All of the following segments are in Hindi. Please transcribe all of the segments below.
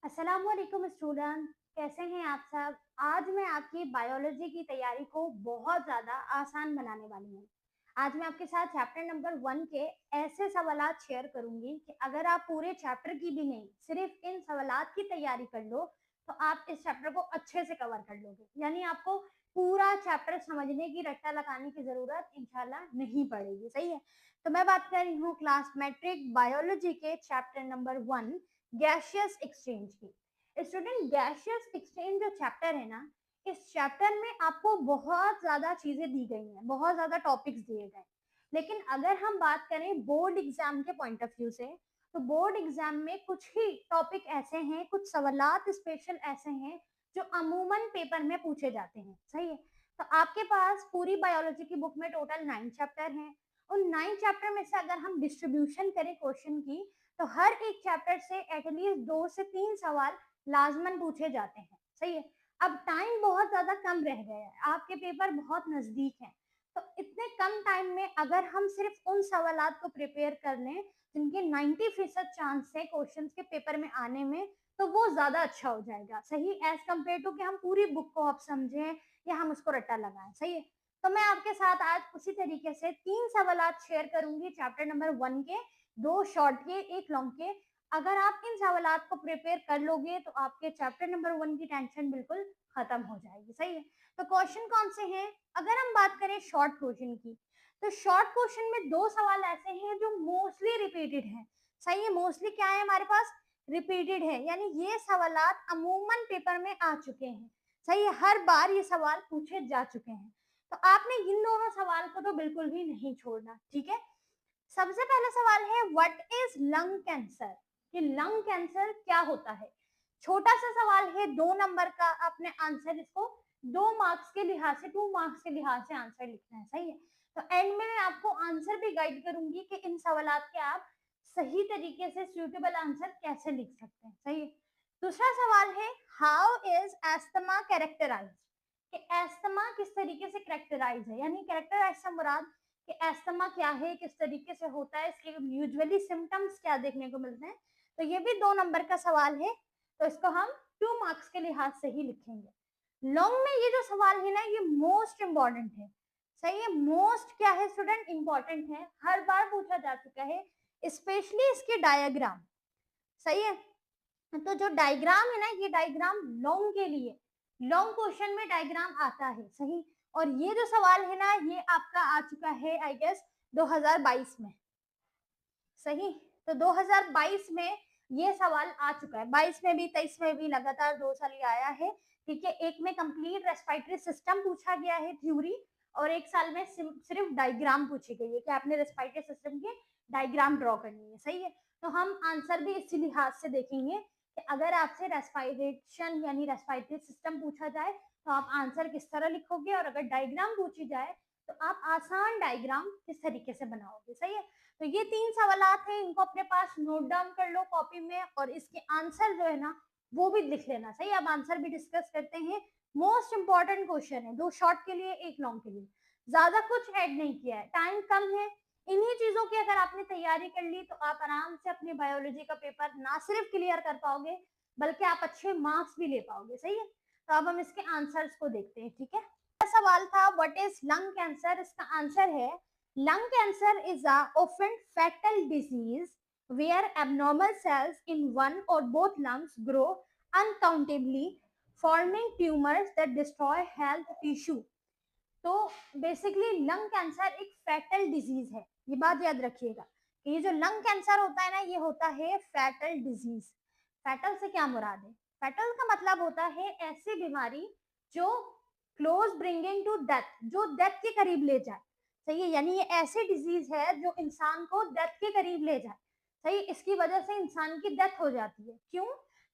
अस्सलामुअलैकुम स्टूडेंट, कैसे हैं आप सब। आज मैं आपकी बायोलॉजी की तैयारी को बहुत ज़्यादा आसान बनाने वाली हूँ। आज मैं आपके साथ चैप्टर नंबर 1 के ऐसे सवालात शेयर करूंगी कि अगर आप पूरे चैप्टर की भी नहीं, सिर्फ इन सवालात की तैयारी कर लो तो आप इस चैप्टर को अच्छे से कवर कर लोगे। यानी आपको पूरा चैप्टर समझने की, रट्टा लगाने की जरूरत इंशाल्लाह नहीं पड़ेगी। सही है। तो मैं बात कर रही हूँ क्लास मैट्रिक बायोलॉजी के चैप्टर नंबर 1, गैशियस एक्सचेंज की। स्टूडेंट, गैशियस एक्सचेंज जो चैप्टर है ना, इस चैप्टर में आपको बहुत ज्यादा चीजें दी गई हैं, बहुत ज्यादा टॉपिक्स दिए गए। लेकिन अगर हम बात करें बोर्ड एग्जाम के पॉइंट ऑफ व्यू से, तो बोर्ड एग्जाम में कुछ ही टॉपिक ऐसे हैं, कुछ सवालात स्पेशल ऐसे हैं जो अमूमन पेपर में पूछे जाते हैं। सही है। तो आपके पास पूरी बायोलॉजी की बुक में टोटल 9 चैप्टर हैं। उन 9 चैप्टर में से अगर हम डिस्ट्रीब्यूशन करें क्वेश्चन की, तो हर एक चैप्टर से एटलीस्ट 2 से 3 सवाल लाजमन पूछे जाते हैं। सही है। अब टाइम बहुत ज्यादा कम रह गया है, आपके पेपर बहुत नजदीक हैं। तो इतने कम टाइम में अगर हम सिर्फ उन सवालात को प्रिपेयर कर लें जिनके 90% चांस है क्वेश्चंस के पेपर में आने में, तो वो ज्यादा अच्छा हो जाएगा। सही, एज कम्पेयर टू कि हम पूरी बुक को आप समझें या हम उसको रट्टा लगाएं। सही है। तो मैं आपके साथ आज उसी तरीके से 3 सवालात शेयर करूंगी चैप्टर नंबर 1 के, 2 शॉर्ट के, 1 लॉन्ग के। अगर आप इन सवालात को प्रिपेयर कर लोगे तो आपके चैप्टर नंबर 1 की टेंशन बिल्कुल खत्म हो जाएगी। सही है। तो क्वेश्चन कौन से हैं? अगर हम बात करें शॉर्ट क्वेश्चन की, तो शॉर्ट क्वेश्चन में 2 सवाल ऐसे हैं जो मोस्टली रिपीटेड हैं। सही है। मोस्टली क्या है हमारे पास? रिपीटेड है, यानी ये सवालात अमूमन पेपर में आ चुके हैं। सही है, हर बार ये सवाल पूछे जा चुके हैं। तो आपने इन दोनों सवाल को तो बिल्कुल भी नहीं छोड़ना। ठीक है। सबसे पहला सवाल है, व्हाट इज लंग कैंसर? कि लंग कैंसर क्या होता है? छोटा सा सवाल है, 2 नंबर का। अपने आंसर इसको 2 मार्क्स के लिहाज से, 2 मार्क्स के लिहाज से आंसर लिखना है। सही है। तो एंड में मैं आपको आंसर भी गाइड करूंगी कि इन सवालात के आप सही तरीके से सूटेबल आंसर कैसे लिख सकते हैं। सही है। दूसरा सवाल है, हाउ इज एस्थमा कैरेक्टराइज? कि एस्थमा किस तरीके से कैरेक्टराइज है, यानी कैरेक्टराइज से मुराद कि एस्थमा क्या है, किस तरीके से होता है, इसके यूजुअली सिम्टम्स क्या देखने को मिलते हैं। तो ये भी 2 नंबर का सवाल है, तो इसको हम 2 मार्क्स के लिहाज से ही लिखेंगे। लॉन्ग में ये जो सवाल है ना, ये मोस्ट इंपॉर्टेंट है। सही है। मोस्ट क्या है स्टूडेंट? इंपॉर्टेंट है, हर बार पूछा जा चुका है, स्पेशली इसके डायग्राम। सही है। तो जो डायग्राम है ना, ये डायग्राम लॉन्ग के लिए, लॉन्ग क्वेश्चन में डायग्राम आता है। सही। और ये जो सवाल है ना, ये आपका आ चुका है आई गेस 2022 में। सही। तो 2022 में ये सवाल आ चुका है, 22 में भी, 23 में भी, लगातार 2 साल ये आया है। ठीक है। एक में कंप्लीट रेस्पिरेटरी सिस्टम पूछा गया है थ्योरी, और एक साल में सिर्फ डायग्राम पूछी गई है कि आपने रेस्पिरेटरी सिस्टम के डायग्राम ड्रॉ करनी है। सही है। तो हम आंसर भी इसी लिहाज से देखेंगे कि अगर आपसे रेस्पिरेशन यानी रेस्पिरेटरी सिस्टम पूछा जाए तो आप आंसर किस तरह लिखोगे, और अगर डायग्राम पूछी जाए तो आप आसान डायग्राम किस तरीके से बनाओगे। सही है। तो ये 3 सवालात हैं, इनको अपने पास नोट डाउन कर लो कॉपी में, और इसके आंसर जो है ना वो भी लिख लेना। सही। अब आंसर भी डिस्कस करते हैं। मोस्ट इंपॉर्टेंट क्वेश्चन है, 2 शॉर्ट के लिए, 1 लॉन्ग के लिए। ज्यादा कुछ ऐड नहीं किया है, टाइम कम है। इन्हीं चीजों की अगर आपने तैयारी कर ली तो आप आराम से अपने बायोलॉजी का पेपर ना सिर्फ क्लियर कर पाओगे, बल्कि आप अच्छे मार्क्स भी ले पाओगे। सही है। तो अब हम इसके आंसर्स को देखते हैं। ठीक है। सवाल था, व्हाट इज लंग कैंसर? इसका आंसर है, lung cancer is a often fatal disease where abnormal cells in one or both lungs grow unaccountably, forming tumors that destroy health tissue. तो बेसिकली लंग कैंसर एक फैटल डिजीज है, ये बात याद रखिएगा कि ये जो लंग कैंसर होता है ना, ये होता है फैटल डिजीज। फैटल से क्या मुराद है? फैटल का मतलब होता है ऐसी बीमारी जो क्लोज ब्रिंगिंग टू डेथ, जो डेथ के करीब ले जाए। सही है। यानी ये ऐसी डिजीज है जो इंसान को डेथ के करीब ले जाए। सही। इसकी वजह से इंसान की डेथ हो जाती है। क्यों?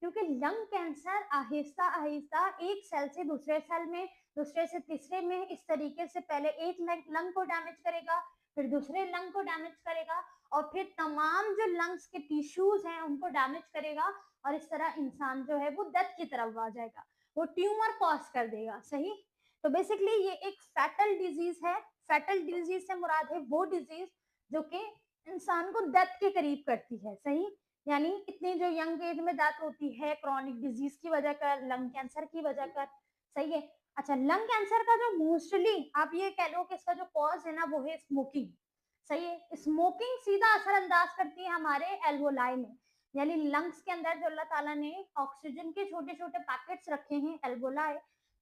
क्योंकि लंग कैंसर आहिस्ता आहिस्ता एक सेल से दूसरे सेल में, दूसरे से तीसरे में, इस तरीके से पहले एक लंग को डैमेज करेगा, फिर दूसरे लंग को डैमेज करेगा, और फिर तमाम जो लंग्स के टिश्यूज हैं उनको डैमेज करेगा, और इस तरह इंसान जो है वो डेथ की तरफ आ जाएगा, वो ट्यूमर कॉज कर देगा। सही। तो बेसिकली ये एक फैटल डिजीज है। फैटल डिजीज से मुराद है वो डिजीज जो कि इंसान को डेथ के करीब करती है। सही। यानी इतनी जो यंग एज में डेथ होती है क्रॉनिक डिजीज की वजह कर, लंग कैंसर की वजह कर। सही है। अच्छा, लंग कैंसर का जो मोस्टली आप ये कह लो कि इसका जो कॉज है ना वो है स्मोकिंग। सही है। स्मोकिंग सीधा असर अंदाज करती है हमारे एल्वोलाई में, यानी लंग्स के अंदर जो अल्लाह ताला ने ऑक्सीजन के छोटे छोटे पैकेट्स रखे हैं एल्वोलाई,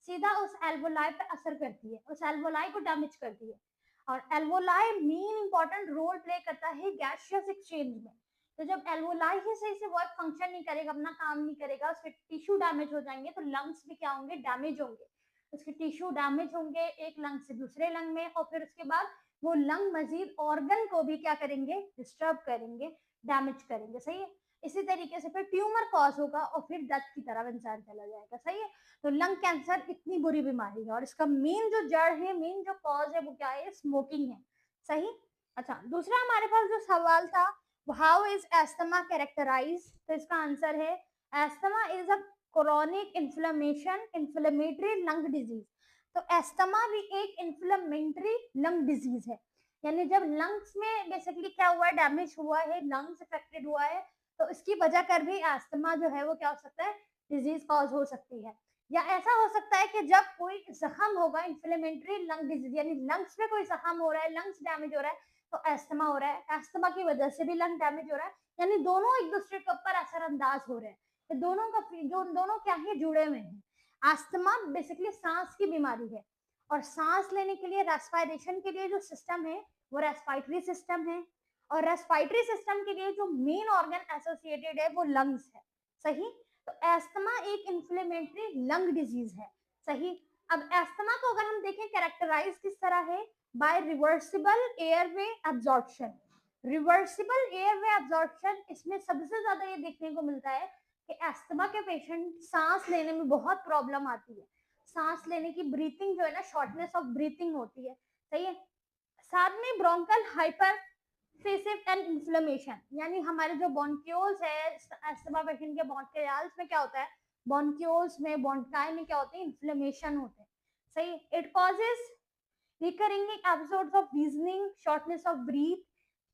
सीधा उस एल्वोलाई पे असर करती है, उस एल्वोलाई को डैमेज करती है। और alveoli main important role play करता है गैसियस एक्सचेंज में। तो जब एल्वोलाई ही सही से वर्क फंक्शन नहीं करेगा, अपना काम नहीं करेगा, उसके टिश्यू डैमेज हो जाएंगे, तो लंग्स भी क्या होंगे, डैमेज होंगे। उसके टिश्यू डैमेज होंगे एक लंग से दूसरे लंग में, और फिर उसके बाद वो लंग मजीद ऑर्गन को भी क्या करेंगे, डिस्टर्ब करेंगे, डैमेज करेंगे। सही है। इसी तरीके से फिर ट्यूमर कॉज होगा और फिर डेथ की तरफ इंसान चला जाएगा। सही है। तो लंग कैंसर इतनी बुरी बीमारी है और इसका मेन जो जड़ है, मेन जो कॉज है वो क्या है, स्मोकिंग है। सही। अच्छा, दूसरा हमारे पास जो सवाल था, हाउ इज एस्थमा कैरेक्टराइज, तो इसका आंसर है asthma is a chronic inflammation inflammatory lung disease. तो एस्थमा भी एक इन्फ्लेमेटरी लंग डिजीज है, यानी जब लंग्स में बेसिकली क्या हुआ है, डैमेज हुआ है, लंग्स अफेक्टेड हुआ है, तो इसकी वजह कर भी एस्थमा जो है वो क्या हो सकता है, डिजीज कॉज हो सकती है। या ऐसा हो सकता है कि जब कोई जख्म होगा, इन्फ्लेमेटरी लंग डिजीज, यानी लंग्स में कोई जख्म हो रहा है, लंग्स डैमेज हो रहा है, तो एस्थमा हो रहा है, एस्थमा की वजह से भी लंग डैमेज हो रहा है, यानी दोनों एक दूसरे के ऊपर असर अंदाज हो रहे हैं। तो दोनों का जो दोनों क्या है, जुड़े हुए हैं। अस्थमा बेसिकली सांस की बीमारी है, और सांस लेने के लिए रेस्पिरेशन के लिए जो सिस्टम है वो रेस्पिरेटरी सिस्टम है, और रेस्पिरेटरी सिस्टम के लिए जो मेन ऑर्गन एसोसिएटेड है वो लंग्स है। सही। तो एस्थमा एक इन्फ्लेमेटरी लंग डिजीज है। सही। अब एस्थमा को अगर हम देखें कैरेक्टराइज किस तरह है, by reversible airway absorption. Reversible airway absorption, इसमें सबसे ज्यादा ये देखने को मिलता है कि एस्थमा के पेशेंट सांस लेने में बहुत प्रॉब्लम आती है, सांस लेने की ब्रीथिंग जो है ना, शॉर्टनेस ऑफ ब्रीथिंग होती है। सही है। साथ में ब्रोंकल हाइपरफेसिव एंड इन्फ्लेमेशन, यानी हमारे जो बॉन्क्यूल्स है अस्थमा पेशेंट के, बॉन्कियाल्स में क्या होता है, बॉन्क्यूल्स में, बॉन्काई में क्या होते हैं, इन्फ्लेमेशन होते हैं। सही। It causes recurring episodes of wheezing, shortness of breath,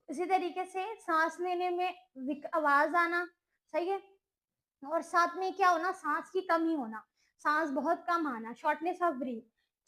इसी तरीके से सांस लेने में आवाज आना। सही है। और साथ में क्या होना, सांस की कमी होना, सांस बहुत कम आना, shortness of breathe,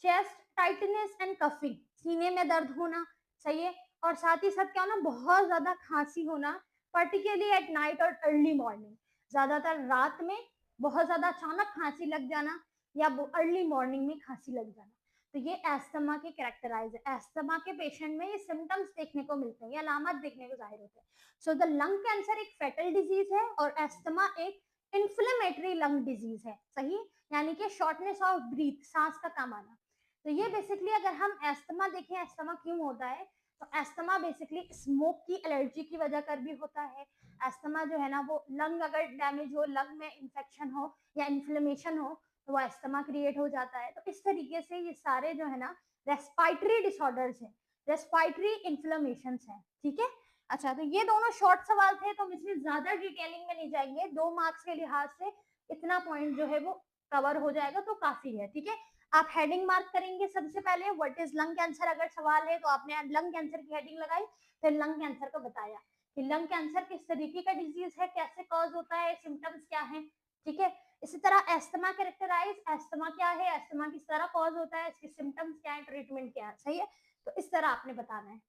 chest tightness and coughing, सीने में दर्द होना। सही है। और साथ ही साथ क्या होना, बहुत ज्यादा खांसी होना, पर्टिकुलरली एट नाइट और अर्ली मॉर्निंग, ज्यादातर रात में बहुत ज्यादा अचानक खांसी लग जाना, या अर्ली मॉर्निंग में खांसी लग जाना। तो ये एस्थमा के कैरेक्टराइज है। एस्थमा के पेशेंट में ये सिम्टम्स देखने को मिलते हैं, ये अलामत देखने को जाहिर होते हैं। सो द लंग कैंसर एक फेटल डिजीज है और एस्थमा एक इन्फ्लेमेटरी लंग डिजीज है। सही। यानी कि शॉर्टनेस ऑफ ब्रीथ, सांस का कम आना। तो ये बेसिकली अगर हम एस्थमा देखें, एस्थमा क्यों होता है, तो एस्थमा बेसिकली स्मोक की एलर्जी की वजह कर भी होता है। एस्थमा जो है ना वो लंग अगर डैमेज हो, लंग में इंफेक्शन हो या इन्फ्लेमेशन हो, तो वो एस्थमा क्रिएट हो जाता है। तो इस तरीके से ये सारे जो है ना रेस्पिरेटरी डिसऑर्डर्स हैं, रेस्पिरेटरी इन्फ्लेमेशन है। ठीक है। अच्छा, तो ये दोनों शॉर्ट सवाल थे, तो हम इसमें ज्यादा डिटेलिंग में नहीं जाएंगे, 2 मार्क्स के लिहाज से इतना पॉइंट जो है वो कवर हो जाएगा तो काफी है। ठीक है। आप हेडिंग मार्क करेंगे सबसे पहले, व्हाट इज लंग कैंसर, अगर सवाल है तो आपने लंग कैंसर की हेडिंग लगाई, फिर लंग कैंसर को बताया कि लंग कैंसर किस तरीके का डिजीज है, कैसे कॉज होता है, सिम्टम्स क्या है। ठीक है। इसी तरह एस्थमा कैरेक्टराइज, एस्थमा क्या है, एस्थमा किस तरह कॉज होता है, इसके सिम्टम्स क्या है, ट्रीटमेंट क्या है। सही है। तो इस तरह आपने बताना है।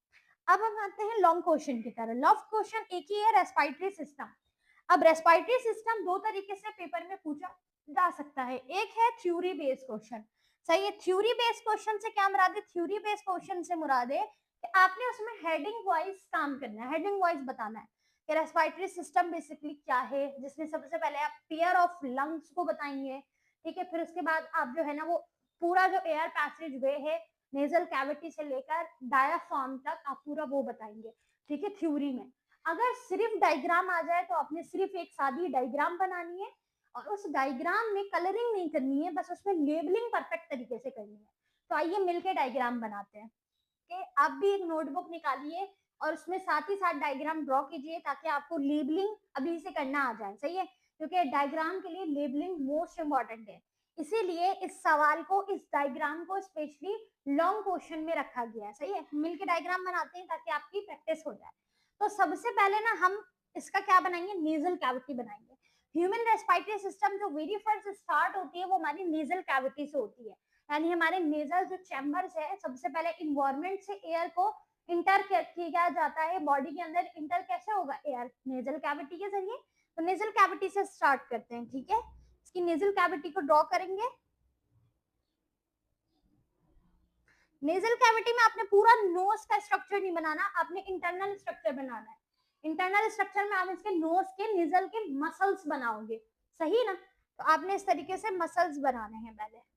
अब हम आते हैं लॉन्ग क्वेश्चन की तरह। लॉन्ग क्वेश्चन एक ही है, रेस्पिरेटरी सिस्टम। अब रेस्पिरेटरी सिस्टम दो तरीके से पेपर में पूछा जा सकता है, एक है थ्योरी बेस्ड क्वेश्चन। सही है। थ्योरी बेस्ड क्वेश्चन से क्या मुराद है, थ्योरी बेस्ड क्वेश्चन से मुराद है कि आपने उसमें हेडिंग वाइज काम करना है, हेडिंग वाइज बताना है कि रेस्पिरेटरी सिस्टम बेसिकली क्या है, जिसमें सबसे पहले आप पेयर ऑफ लंग्स को बताएंगे। ठीक है। फिर उसके बाद आप जो है ना वो पूरा जो एयर पैसेज वे है नेजल कैविटी से लेकर डायाफ्राम तक आप पूरा वो बताएंगे। ठीक है। थ्योरी में अगर सिर्फ डायग्राम आ जाए तो आपने सिर्फ एक सादी डायग्राम बनानी है, और उस डायग्राम में कलरिंग नहीं करनी है, बस उसमें लेबलिंग परफेक्ट तरीके से करनी है। तो आइए मिलके डायग्राम बनाते हैं कि आप भी एक नोटबुक निकालिए और उसमें साथ ही साथ डायग्राम ड्रॉ कीजिए, ताकि आपको लेबलिंग अभी से करना आ जाए। सही है। क्योंकि डायग्राम के लिए लेबलिंग मोस्ट इंपॉर्टेंट है, इसीलिए इस सवाल को, इस डायग्राम को स्पेशली लॉन्ग क्वेश्चन में रखा गया है। सही है। मिलके डायग्राम बनाते हैं ताकि आपकी प्रैक्टिस हो जाए। तो सबसे पहले ना हम इसका क्या बनाएंगे, नेजल कैविटी बनाएंगे। ह्यूमन रेस्पिरेटरी सिस्टम जो वेरी फर्स्ट स्टार्ट होती है वो हमारी नेजल कैविटी से होती है, यानी हमारे नेजल जो चैम्बर्स है, सबसे पहले इन्वायरमेंट से एयर को इंटर किया जाता है बॉडी के अंदर। इंटर कैसे होगा, एयर नेजल कैविटी के जरिए। तो नेजल कैविटी से स्टार्ट करते हैं, ठीक है। इसकी नेजल कैविटी को ड्रॉ करेंगे। नेजल कैविटी में आपने पूरा नोज का स्ट्रक्चर नहीं बनाना, आपने इंटरनल स्ट्रक्चर बनाना है। इंटरनल स्ट्रक्चर में आप इसके नोज के नेजल के मसल्स बनाओगे, सही ना। तो आपने इस तरीके से मसल्स बनाने हैं पहले।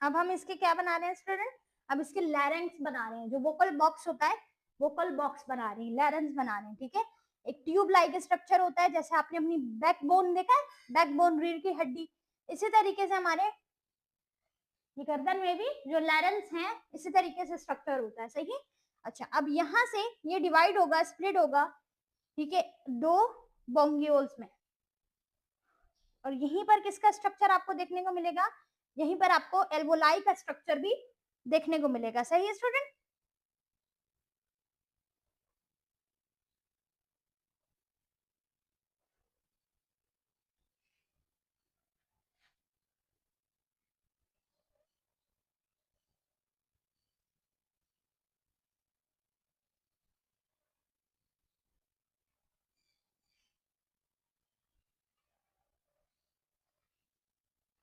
अब हम इसके क्या बना रहे हैं स्टूडेंट, अब इसके लैरेंक्स बना रहे हैं, जो वोकल बॉक्स होता है वोकल बॉक्स बना रहे हैं, लैरेंक्स बना रहे हैं, ठीक है। एक ट्यूब लाइक स्ट्रक्चर होता है, जैसे आपने अपनी बैकबोन देखा है, बैकबोन रीढ़ की हड्डी, इसी तरीके से हमारे ये गर्दन में भी जो लैरेंक्स हैं इसी तरीके से स्ट्रक्चर होता है, सही है। अच्छा, अब यहाँ से ये डिवाइड होगा, स्प्लिट होगा, ठीक है, दो बोंगियोल्स में। और यहीं पर किसका स्ट्रक्चर आपको देखने को मिलेगा, यहीं पर आपको एल्वोलाई का स्ट्रक्चर भी देखने को मिलेगा, सही है स्टूडेंट।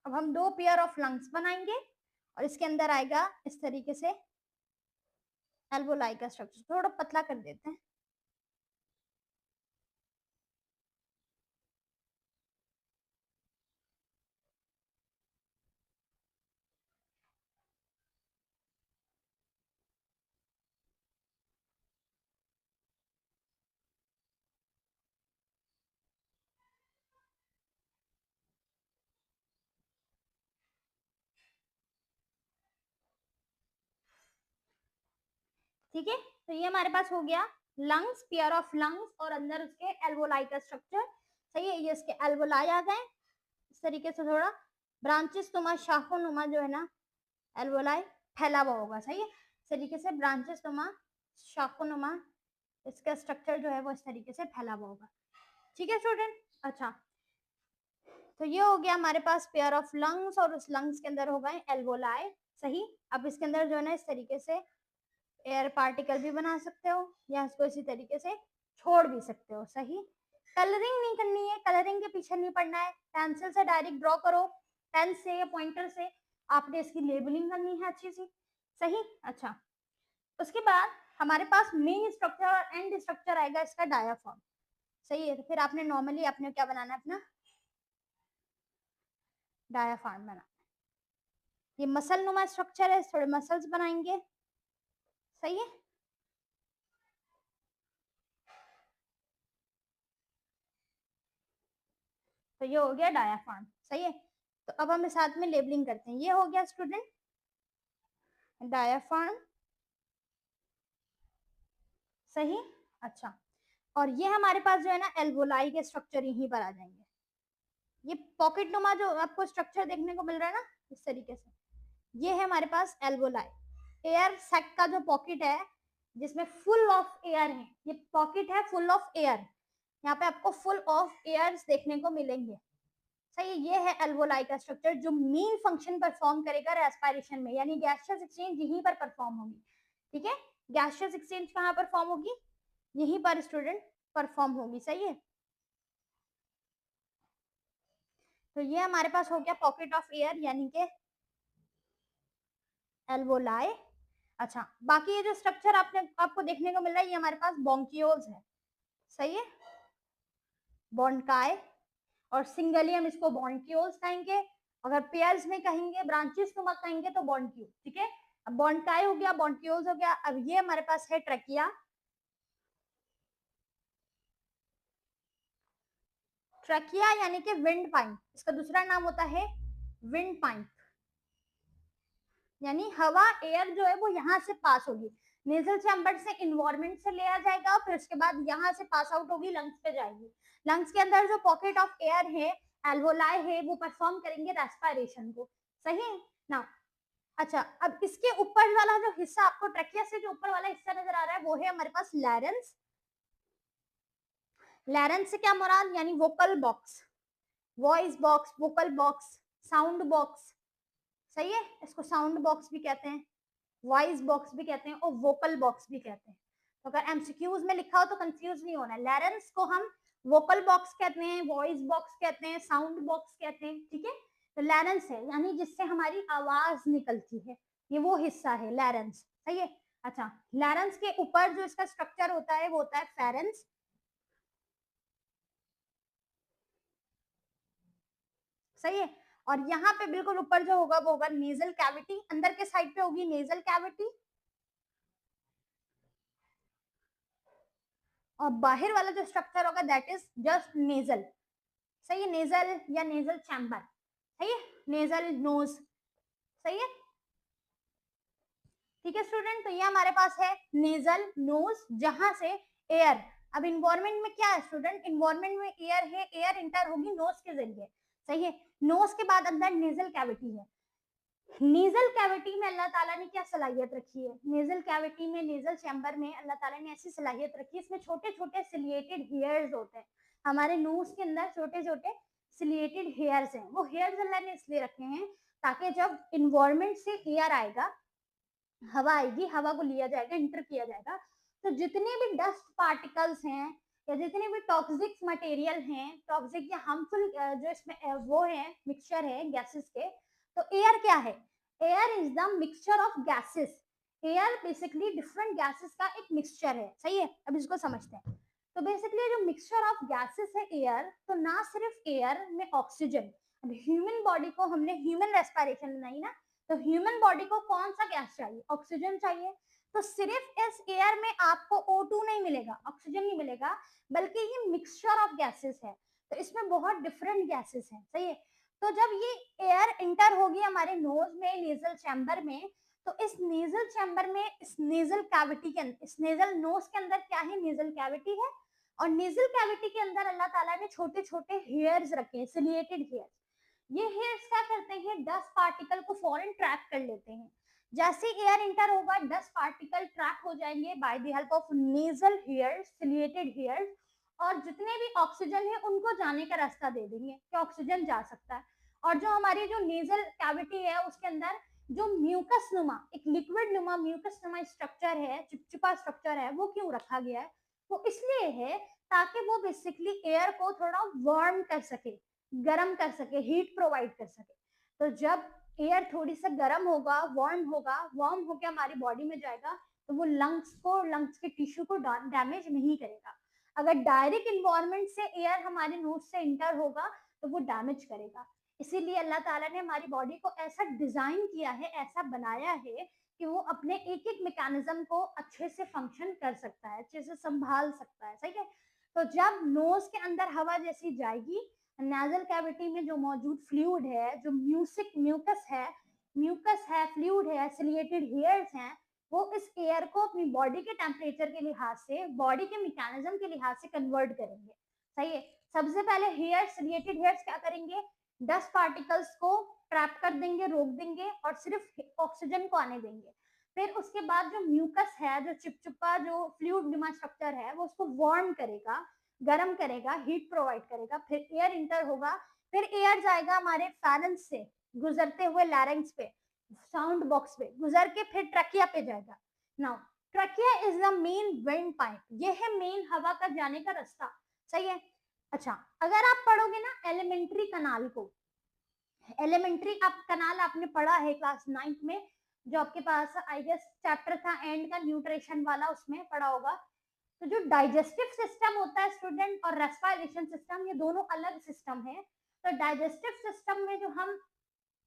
अब हम दो पेयर ऑफ लंग्स बनाएंगे और इसके अंदर आएगा इस तरीके से एल्वोलाई का स्ट्रक्चर, थोड़ा पतला कर देते हैं। ठीक है, तो ये हमारे पास हो गया लंग्स, पेयर ऑफ लंग्स और अंदर उसके एल्वोलाई का स्ट्रक्चर, सही है। ये इसके एल्वोलाई आ गए, इस तरीके से थोड़ा ब्रांचेस नुमा शाखों नुमा जो है ना एल्वोलाई फैला हुआ होगा, सही है। इस तरीके से ब्रांचेस नुमा शाखों नुमा इसका स्ट्रक्चर जो है वो इस तरीके से फैला हुआ होगा, ठीक है स्टूडेंट। अच्छा, तो ये हो गया हमारे पास पेयर ऑफ लंग्स और उस लंग्स के अंदर हो गए एल्वोलाई, सही। अब इसके अंदर जो है ना इस तरीके से एयर पार्टिकल भी बना सकते हो या इसको इसी तरीके से छोड़ भी सकते हो, सही। कलरिंग नहीं करनी है, कलरिंग के पीछे नहीं पड़ना है, पेंसिल से डायरेक्ट ड्रॉ करो, पेन से या पॉइंटर से आपने इसकी लेबलिंग करनी है अच्छी सी, सही। अच्छा, उसके बाद हमारे पास मेन स्ट्रक्चर और एंड स्ट्रक्चर आएगा इसका डायाफ्राम, सही है। तो फिर आपने नॉर्मली आपने क्या बनाना है, अपना डायाफ्राम बनाना। ये मसल नुमा स्ट्रक्चर है, थोड़े मसल्स बनाएंगे, सही है। तो ये हो गया डायाफ्राम, सही है। तो अब हम साथ में लेबलिंग करते हैं, ये हो गया स्टूडेंट डायाफ्राम, सही। अच्छा, और ये हमारे पास जो है ना एल्वोलाई के स्ट्रक्चर यहीं पर आ जाएंगे। ये पॉकेट नुमा जो आपको स्ट्रक्चर देखने को मिल रहा है ना इस तरीके से, ये है हमारे पास एल्वोलाई। एयर सैक का जो पॉकेट है जिसमें फुल ऑफ एयर है, ये पॉकेट है फुल ऑफ एयर, यहाँ पे आपको फुल ऑफ एयर्स देखने को मिलेंगे, सही है। ये है एल्वोलाई का स्ट्रक्चर जो मेन फंक्शन परफॉर्म करेगा रेस्पिरेशन में, यानी गैसियस एक्सचेंज यहीं पर परफॉर्म होगी, ठीक है। गैसियस एक्सचेंज कहाँ परफॉर्म होगी, यहीं पर स्टूडेंट परफॉर्म होगी, सही है। तो ये हमारे पास हो गया पॉकेट ऑफ एयर यानी कि एल्वोलाई। अच्छा, बाकी ये जो स्ट्रक्चर आपको देखने को मिल रहा है ये हमारे पास बॉन्क्यूल्स है, सही है, बॉन्काई, और सिंगली हम इसको बॉन्क्यूल्स कहेंगे, अगर पेयर्स में कहेंगे ब्रांचेस तो मत कहेंगे तो बॉन्क्यूल, ठीक है। अब बॉन्काई हो गया, बॉन्क्यूल्स हो गया, अब ये हमारे पास है ट्रकिया, ट्रकिया यानी कि विंड पाइप, इसका दूसरा नाम होता है विंड पाइप, यानी हवा एयर जो है वो यहाँ से पास होगी, नेजल चैम्बर से इन्वायरमेंट से लिया जाएगा, फिर उसके बाद यहाँ से पास आउट होगी, लंग्स पे जाएगी। लंग्स के अंदर जो पॉकेट ऑफ एयर है, एल्वोलाई है, वो परफॉर्म करेंगे रेस्पिरेशन को। सही है ना? अच्छा, अब इसके ऊपर वाला जो हिस्सा आपको ट्रकिया से जो ऊपर वाला हिस्सा नजर आ रहा है वो है हमारे पास लैरेंस। लैरेंस से क्या मुराद, यानी vocal box, voice box, vocal box, sound box. सही है, इसको साउंड बॉक्स भी कहते हैं, वॉइस बॉक्स भी कहते हैं और वोकल बॉक्स भी कहते हैं। तो अगर एमसीक्यूज में लिखा हो तो कंफ्यूज नहीं होना, लैरेंस को हम वोकल बॉक्स कहते हैं, वॉइस बॉक्स कहते हैं, साउंड बॉक्स कहते हैं। ठीक है, तो लैरेंस है यानी जिससे हमारी आवाज निकलती है, ये वो हिस्सा है लैरेंस। सही है। अच्छा, लैरेंस के ऊपर जो इसका स्ट्रक्चर होता है वो होता है फेरेंस। सही है, और यहाँ पे बिल्कुल ऊपर जो होगा वो होगा नेजल कैविटी, अंदर के साइड पे होगी नेजल कैविटी, और बाहर वाला जो स्ट्रक्चर होगा दैट इज जस्ट नेजल। सही है, नेजल या नेजल चैम्बर। सही है, नेजल नोज। सही है, ठीक है स्टूडेंट, तो ये हमारे पास है नेजल नोज, जहां से एयर, अब इन्वायरमेंट में क्या है स्टूडेंट, इन्वायरमेंट में एयर है, एयर इंटर होगी नोज के जरिए। सही है, नोज के बाद अंदर नेजल कैविटी है। नेजल कैविटी में अल्लाह ताला ने क्या सलाहियत रखी है, नेजल कैविटी में, नेजल चैम्बर में अल्लाह ताला ने ऐसी सलाहियत रखी है, इसमें छोटे छोटे सिलिएटेड हेयर्स होते हैं। हमारे नोज के अंदर छोटे छोटे सिलिएटेड हेयर्स हैं, वो हेयर्स अल्लाह ने इसलिए रखे हैं ताकि जब इन्वायरमेंट से एयर आएगा, हवा आएगी, हवा को लिया जाएगा, इंटर किया जाएगा, तो जितने भी डस्ट पार्टिकल्स हैं या जितने भी टॉक्सिक मटेरियल हैं, टॉक्सिक या हार्मफुल जो इसमें वो है, मिक्सचर है गैसेस के, तो एयर क्या है, air is the mixture of gases. Air basically different gases का एक मिक्सचर है। सही है, अब इसको समझते हैं। तो बेसिकली जो मिक्सचर ऑफ गैसेस है एयर, तो ना सिर्फ एयर में ऑक्सीजन, अब ह्यूमन बॉडी को हमने ह्यूमन रेस्पिरेशन बनाई ना, तो ह्यूमन बॉडी को कौन सा गैस चाहिए, ऑक्सीजन चाहिए। तो सिर्फ इस एयर में आपको O2 नहीं मिलेगा, ऑक्सीजन नहीं मिलेगा, बल्कि ये मिक्सचर ऑफ गैसेस है, तो इसमें बहुत डिफरेंट गैसेस हैं। सही है, तो जब ये एयर इंटर होगी हमारे नोज में, नेजल चैम्बर में, तो इस नेजल चैम्बर में, इस नेजल कैविटी के अंदर, इस नेजल नोज के अंदर क्या है, नेजल कैविटी है, और नेजल कैविटी के अंदर अल्लाह ताला ने छोटे छोटे हेयर्स रखे हैं, सिलिएटेड हेयर्स। ये हेयर्स क्या करते हैं, डस्ट पार्टिकल को फौरन ट्रैप कर लेते हैं। जैसे एयर इंटर होगा, डस्ट पार्टिकल ट्रैप हो जाएंगे by the help of nasal hairs, ciliated hairs, और जितने भी ऑक्सीजन है उनको जाने का रास्ता दे देंगे कि ऑक्सीजन जा सकता है। और जो हमारी जो नेजल कैविटी है उसके अंदर जो म्यूकस नुमा, एक लिक्विड नुमा म्यूकस नुमा स्ट्रक्चर है, चिपचिपा स्ट्रक्चर है, वो क्यों रखा गया है, वो इसलिए है ताकि वो बेसिकली एयर को थोड़ा वार्म कर सके, गर्म कर सके, हीट प्रोवाइड कर सके। तो जब एयर थोड़ी सा गर्म होगा, वार्म होगा, वार्म होकर हमारी बॉडी में जाएगा, तो वो लंग्स को, लंग्स के टिश्यू को डैमेज नहीं करेगा। अगर डायरेक्ट इन्वायरमेंट से एयर हमारे नोज से इंटर होगा तो वो डैमेज करेगा। इसीलिए अल्लाह ताला ने हमारी बॉडी को ऐसा डिजाइन किया है, ऐसा बनाया है कि वो अपने एक एक मैकेनिज्म को अच्छे से फंक्शन कर सकता है, अच्छे से संभाल सकता है। सही है, तो जब नोज के अंदर हवा जैसी जाएगी, नेजल कैविटी में जो मौजूद फ्लूइड है, जो म्यूकस है, फ्लूइड है, सिलिएटेड हेयर्स हैं, वो इस एयर को अपनी बॉडी के टेम्परेचर के लिहाज से, बॉडी के मैकेनिज्म के लिहाज से कन्वर्ट करेंगे। सही है, सबसे पहले हेयर, सिलिएटेड हेयर्स क्या करेंगे, डस्ट पार्टिकल्स को ट्रैप कर देंगे, रोक देंगे, और सिर्फ ऑक्सीजन को आने देंगे। फिर उसके बाद जो म्यूकस है, जो चिपचिपा जो फ्लूइड नुमा स्ट्रक्चर है, वो उसको वार्म करेगा, गर्म करेगा, हीट प्रोवाइड करेगा, फिर एयर इंटर होगा, फिर एयर जाएगा हमारे फेरेंस से गुजरते हुए लैरिंग्स पे, साउंड बॉक्स पे गुजर के फिर ट्रकिया पे जाएगा। Now trachea is the main wind pipe, ये है मेन हवा का जाने का रास्ता। सही है। अच्छा, अगर आप पढ़ोगे ना एलिमेंट्री कनाल को, एलिमेंट्री आप कनाल आपने पढ़ा है क्लास 9th में, जो आपके पास आई गेस चैप्टर था एंड का, न्यूट्रिशन वाला, उसमें पढ़ा होगा। तो जो डाइजेस्टिव सिस्टम होता है स्टूडेंट और रेस्पिरेशन सिस्टम, ये दोनों अलग सिस्टम है। तो डाइजेस्टिव सिस्टम में जो हम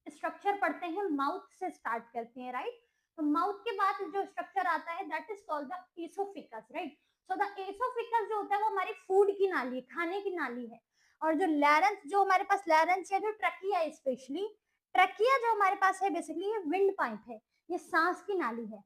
स्ट्रक्चर पढ़ते हैं, माउथ से स्टार्ट करते हैं, राइट। तो माउथ के बाद जो स्ट्रक्चर आता है that is called the oesophagus, right. So the oesophagus जो होता है वो हमारी फूड की नाली, खाने की नाली है। और जो लैरेंस, जो हमारे पास लैरेंस या जो ट्रकिया है, स्पेशली ट्रकिया जो हमारे पास है बेसिकली ये विंड पाइप है, ये सांस की नाली है।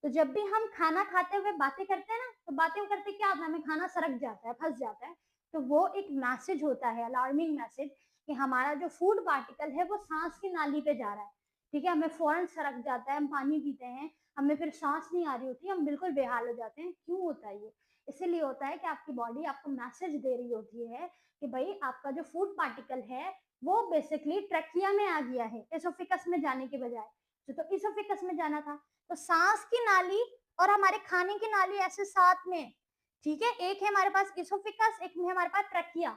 तो जब भी हम खाना खाते हुए बातें करते हैं ना, तो बातें करते क्या होता है, हमें खाना सरक जाता है, फंस जाता है, तो वो एक मैसेज होता है, अलार्मिंग मैसेज, कि हमारा जो फूड पार्टिकल है वो सांस की नाली पे जा रहा है। ठीक है, हमें फौरन सरक जाता है, हम पानी पीते हैं, हमें फिर सांस नहीं आ रही होती, हम बिल्कुल बेहाल हो जाते हैं। क्यों होता है ये? इसीलिए होता है कि आपकी बॉडी आपको मैसेज दे रही होती है कि भाई आपका जो फूड पार्टिकल है वो बेसिकली ट्रकिया में आ गया है, एसोफिकस में जाने के बजाय। तो इसोफिकस में जाना था। तो सांस की नाली और हमारे खाने की नाली ऐसे साथ में, ठीक है, एक है हमारे पास इसोफिकस, एक है हमारे पास ट्रकिया।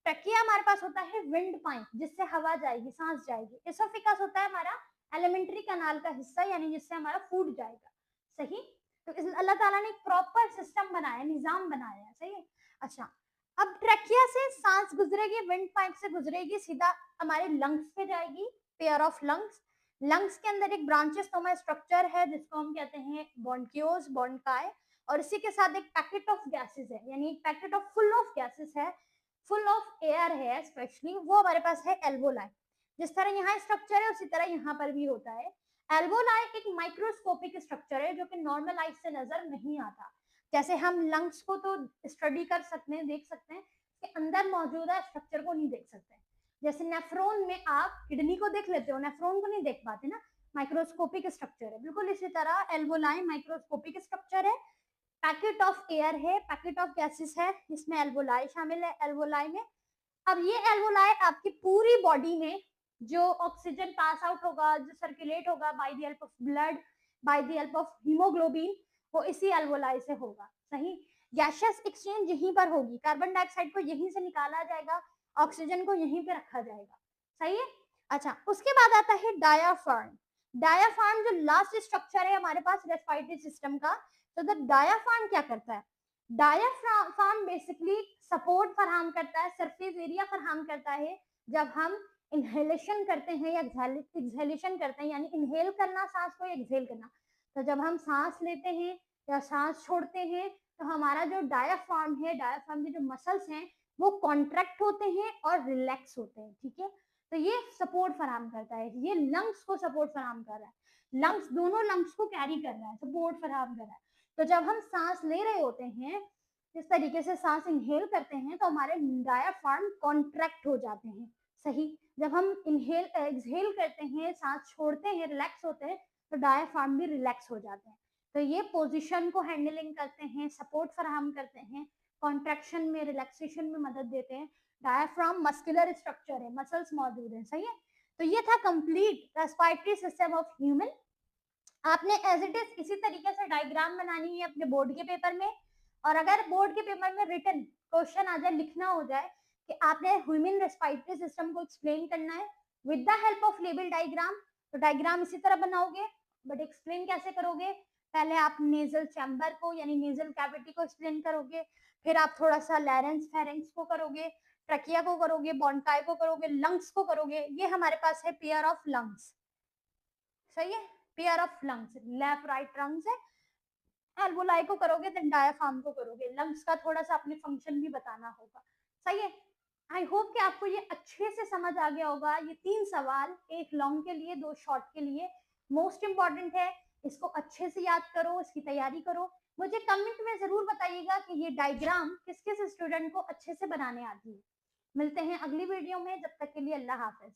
ट्रकिया हमारे पास होता है विंड पाइप, जिससे हवा जाएगी, सांस जाएगी। इसोफिकस होता है हमारा एलिमेंट्री कनाल का हिस्सा, यानी जिससे हमारा फूड जाएगा। सही। तो इस अल्लाह ताला ने एक प्रॉपर सिस्टम बनाया, निजाम बनाया है। सही है। अच्छा, अब ट्रकिया से सांस गुजरेगी, विंड पाइप से गुजरेगी, सीधा हमारे लंग्स पे जाएगी, पेयर ऑफ लंग्स। लंग्स के अंदर एक ब्रांचेस तोमा स्ट्रक्चर है जिसको हम कहते हैं बॉन्क्यूल्स, बॉन्काई, और इसी के साथ एक पैकेट ऑफ गैसेस है, यानी एक packet of full of gases है, फुल ऑफ एयर है स्पेशली, वो हमारे पास है एल्वोलाई। जिस तरह यहाँ स्ट्रक्चर है उसी तरह यहाँ पर भी होता है। एल्वोलाई एक माइक्रोस्कोपिक स्ट्रक्चर है जो कि नॉर्मल आइज से नजर नहीं आता। जैसे हम लंग्स को तो स्टडी कर सकते हैं, देख सकते हैं, कि अंदर मौजूदा स्ट्रक्चर को नहीं देख सकते। जैसे नेफ्रॉन में आप किडनी को देख लेते हो, नेफ्रॉन को नहीं देख पाते ना, माइक्रोस्कोपिक स्ट्रक्चर है। बिल्कुल इसी तरह एल्वोलाई माइक्रोस्कोपिक स्ट्रक्चर है, पैकेट ऑफ एयर है, पैकेट ऑफ गैसेस है, इसमें एल्वोलाई शामिल है एल्वोलाई में। अब ये एल्वोलाई आपकी पूरी बॉडी में जो ऑक्सीजन पास आउट होगा, जो सर्कुलेट होगा by the help of blood, by the help of haemoglobin, वो इसी एल्वोलाई से होगा। सही। गैसियस एक्सचेंज यहीं पर होगी, कार्बन डाइऑक्साइड को यहीं से निकाला जाएगा, ऑक्सीजन को यहीं पे रखा जाएगा। सही है। अच्छा, उसके बाद आता है डायाफ्राम। डायाफ्राम जो लास्ट स्ट्रक्चर है हमारे पास रेस्पिरेटरी सिस्टम का। तो द डायाफ्राम क्या करता है? डायाफ्राम बेसिकली सपोर्ट फराहम करता है, सरफेस एरिया फराहम करता है जब हम इनहेलेशन करते हैं या एक्सहेलेशन करते हैं, यानी इनहेल करना सांस को, एक्सहेल करना। तो जब हम सांस लेते हैं या सांस छोड़ते हैं तो हमारा जो डायाफ्राम है, डायाफ्राम के जो मसल्स हैं वो कॉन्ट्रैक्ट होते हैं और रिलैक्स होते हैं। ठीक है, तो ये सपोर्ट फराहम करता है, ये लंग्स को सपोर्ट फराहम कर रहा है, लंग्स, दोनों लंग्स को कैरी कर रहा है, सपोर्ट फराहम कर रहा है। तो जब हम सांस ले रहे होते हैं, इस तरीके से सांस इनहेल करते हैं तो हमारे डायाफ्राम कॉन्ट्रैक्ट हो जाते हैं। सही। जब हम इनहेल एक्सहेल करते हैं, सांस छोड़ते हैं, रिलैक्स होते हैं, तो डायाफ्राम भी रिलैक्स हो जाते हैं। तो ये पोजीशन को हैंडलिंग करते हैं, सपोर्ट फराहम करते हैं, कॉन्ट्रैक्शन में, रिलैक्सेशन में मदद देते हैं। डायाफ्राम मस्कुलर स्ट्रक्चर है, मसल्स मौजूद है। सही है। तो ये था complete respiratory system of human. आपने एज इट इज इसी तरीके से डायग्राम बनानी है अपने बोर्ड के पेपर में, और अगर बोर्ड के पेपर में रिटन क्वेश्चन आ जाए, लिखना हो जाए कि आपने ह्यूमन रेस्पिरेटरी सिस्टम को एक्सप्लेन करना है with the help of label diagram, तो डायग्राम इसी तरह बनाओगे, बट एक्सप्लेन कैसे करोगे? पहले आप नेजल चैम्बर को, यानी नेजल कैविटी को एक्सप्लेन करोगे, फिर आप थोड़ा सा लैरेंस फेरेंस को करोगे, ट्रकिया को करोगे, बॉन्काई को करोगे, लंग्स को करोगे। ये हमारे पास है पेयर ऑफ लंग्स। सही है, pair of lungs, left right lungs है। एल्वोलाई को करोगे, देन डायाफ्राम को करोगे, लंग्स का थोड़ा सा अपने फंक्शन भी बताना होगा। सही है। आई होप कि आपको ये अच्छे से समझ आ गया होगा। ये 3 सवाल, एक लॉन्ग के लिए, 2 शॉर्ट के लिए, मोस्ट इंपॉर्टेंट है। इसको अच्छे से याद करो, इसकी तैयारी करो। मुझे कमेंट में जरूर बताइएगा कि ये डायग्राम किस किस स्टूडेंट को अच्छे से बनाने आती है। मिलते हैं अगली वीडियो में, जब तक के लिए अल्लाह हाफिज।